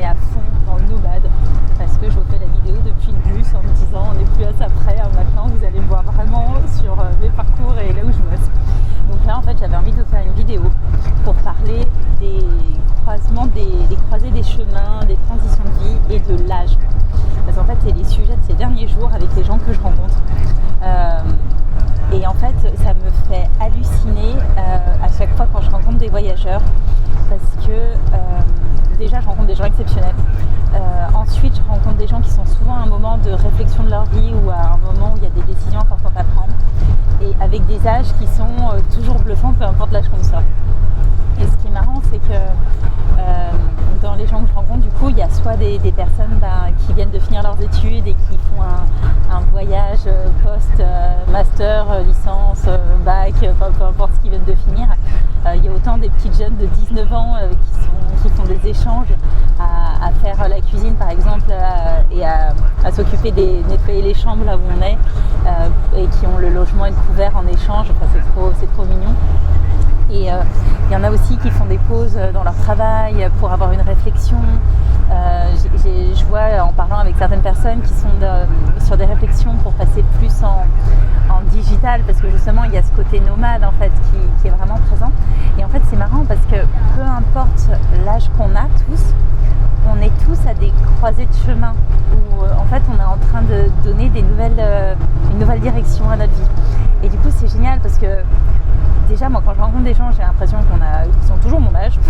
est à fond dans le nomade parce que je vous fais la vidéo depuis le bus en me disant on n'est plus à ça près, maintenant vous allez me voir vraiment sur mes parcours et là où je bosse. Donc là en fait j'avais envie de faire une vidéo pour parler des croisements, des croisées des chemins, des transitions de vie et de l'âge. Parce qu'en fait c'est les sujets de ces derniers jours avec les gens que je rencontre. Et en fait ça me fait halluciner à chaque fois quand je rencontre des voyageurs parce que déjà je rencontre des gens exceptionnels. Ensuite je rencontre des gens qui sont souvent à un moment de réflexion de leur vie ou à un moment où il y a des décisions importantes à prendre et avec des âges qui sont toujours bluffants peu importe l'âge qu'on sort. Et ce qui est marrant c'est que dans les gens que je rencontre du coup il y a soit des personnes qui viennent de finir leurs études et qui font un voyage post-master, licence, bac, peu importe ce qu'ils viennent de finir. Il y a autant des petites jeunes de 19 ans qui font des échanges à faire la cuisine par exemple et à s'occuper nettoyer les chambres là où on est et qui ont le logement et le couvert en échange. Enfin, c'est trop mignon. Et il y en a aussi qui font des pauses dans leur travail pour avoir une réflexion. Je vois en parlant avec certaines personnes qui sont sur des réflexions pour passer plus en digital parce que justement il y a ce côté nomade en fait qui est vraiment présent. Et en fait c'est marrant parce que peu importe l'âge qu'on a tous, on est tous à des croisées de chemin où en fait on est en train de donner une nouvelle direction à notre vie. Et du coup c'est génial parce que déjà moi quand je rencontre des gens j'ai l'impression qu'ils ont toujours mon âge.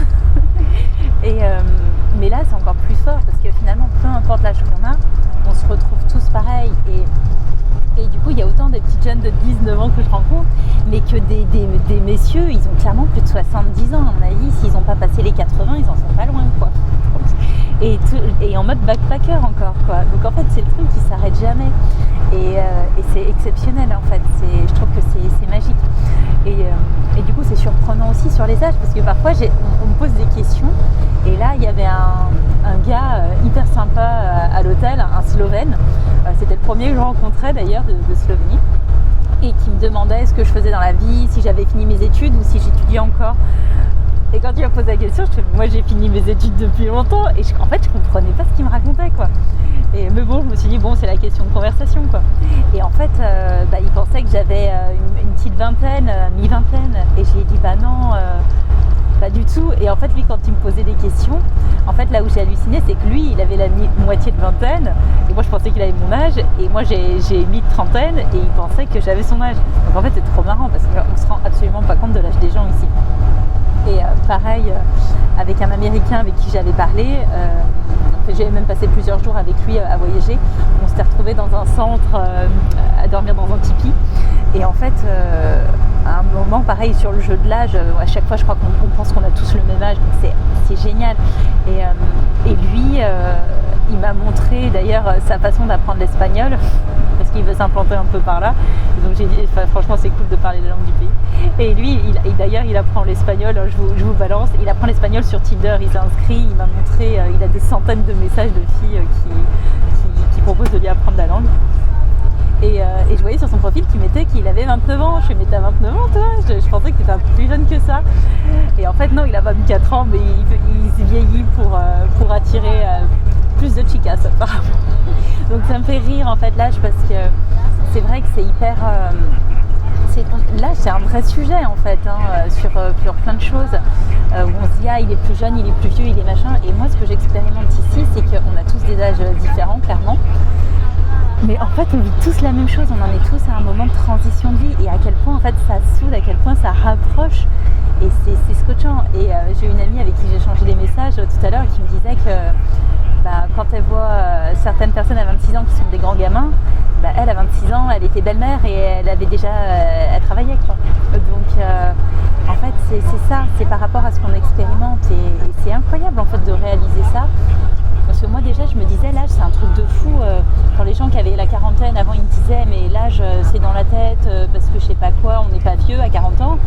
Mais là c'est encore plus fort parce que finalement peu importe l'âge qu'on a, on se retrouve tous pareils. Et du coup il y a autant des petites jeunes de 19 ans que je rencontre, mais que des messieurs, ils ont clairement plus de 70 ans à mon avis, s'ils n'ont pas passé les 80, ils en sont pas loin quoi. Et en mode backpacker encore quoi. Donc en fait c'est le truc qui s'arrête jamais. Et c'est exceptionnel en fait, je trouve que c'est magique. Et du coup c'est surprenant aussi sur les âges parce que parfois on me pose des questions et là il y avait un gars hyper sympa à l'hôtel, un Slovène, c'était le premier que je rencontrais d'ailleurs de Slovénie et qui me demandait ce que je faisais dans la vie, si j'avais fini mes études ou si j'étudiais encore. Et quand il m'a posé la question, moi j'ai fini mes études depuis longtemps et en fait je comprenais pas ce qu'il me racontait quoi. Mais bon, je me suis dit bon c'est la question de conversation quoi. Et en fait il pensait que j'avais une petite vingtaine, mi-vingtaine et j'ai dit non, pas du tout. Et en fait lui quand il me posait des questions, en fait là où j'ai halluciné c'est que lui il avait la moitié de vingtaine et moi je pensais qu'il avait mon âge et moi j'ai mi-trentaine et il pensait que j'avais son âge. Donc en fait c'est trop marrant parce qu'on se rend absolument pas compte de l'âge des gens ici. Et pareil avec un Américain avec qui j'avais parlé, j'avais même passé plusieurs jours avec lui à voyager. On s'était retrouvés dans un centre à dormir dans un tipi. Et en fait, à un moment pareil sur le jeu de l'âge, à chaque fois je crois qu'on pense qu'on a tous le même âge, donc c'est génial. Et lui, il m'a montré d'ailleurs sa façon d'apprendre l'espagnol, parce qu'il veut s'implanter un peu par là. Donc j'ai dit, franchement c'est cool de parler la langue du pays. Et lui, d'ailleurs il apprend l'espagnol, je vous balance, il apprend l'espagnol sur Tinder, il s'est inscrit, il m'a montré, il a des centaines de messages de filles qui proposent de lui apprendre la langue. Et je voyais sur son profil qu'il mettait qu'il avait 29 ans. Je lui ai dit mais t'as 29 ans toi, je pensais que t'étais un peu plus jeune que ça. Et en fait non, il a 24 ans mais il s'est vieilli pour attirer plus de chicas apparemment. Donc ça me fait rire en fait l'âge parce que c'est vrai que c'est hyper... l'âge c'est un vrai sujet en fait sur plein de choses où on se dit il est plus jeune, il est plus vieux, il est machin. Et moi ce que j'expérimente ici c'est qu'on a tous des âges différents clairement. Mais en fait on vit tous la même chose, on en est tous à un moment de transition de vie et à quel point en fait ça soude, à quel point ça rapproche et c'est scotchant. Et j'ai une amie avec qui j'ai échangé des messages tout à l'heure qui me disait que quand elle voit certaines personnes à 26 ans qui sont des grands gamins, elle à 26 ans elle était belle-mère et elle avait déjà elle travaillait quoi. Donc en fait c'est ça, c'est par rapport à ce qu'on expérimente et c'est incroyable en fait de réaliser ça. Parce que moi déjà je me disais l'âge c'est un truc de fou, quand les gens qui avaient la quarantaine avant ils me disaient mais l'âge c'est dans la tête parce que je sais pas quoi, on n'est pas vieux à 40 ans.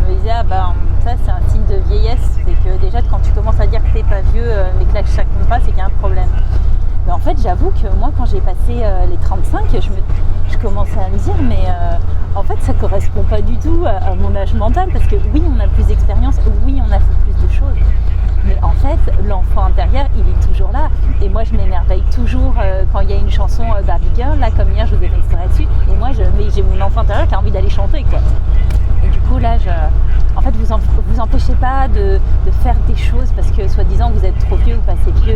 Je me disais ça c'est un signe de vieillesse, c'est que déjà quand tu commences à dire que t'es pas vieux mais que l'âge ça compte pas, c'est qu'il y a un problème. Mais en fait j'avoue que moi quand j'ai passé les 35 je commençais à me dire mais en fait ça correspond pas du tout à mon âge mental parce que oui on a plus d'expérience, oui on a fait plus de choses. Mais en fait, l'enfant intérieur, il est toujours là. moi je m'émerveille toujours quand il y a une chanson Barbie Girl, là comme hier je vous ai fait une story là-dessus, et moi j'ai mon enfant intérieur qui a envie d'aller chanter quoi. Et du coup là en fait vous empêchez pas de faire des choses parce que soi-disant vous êtes trop vieux ou pas assez vieux.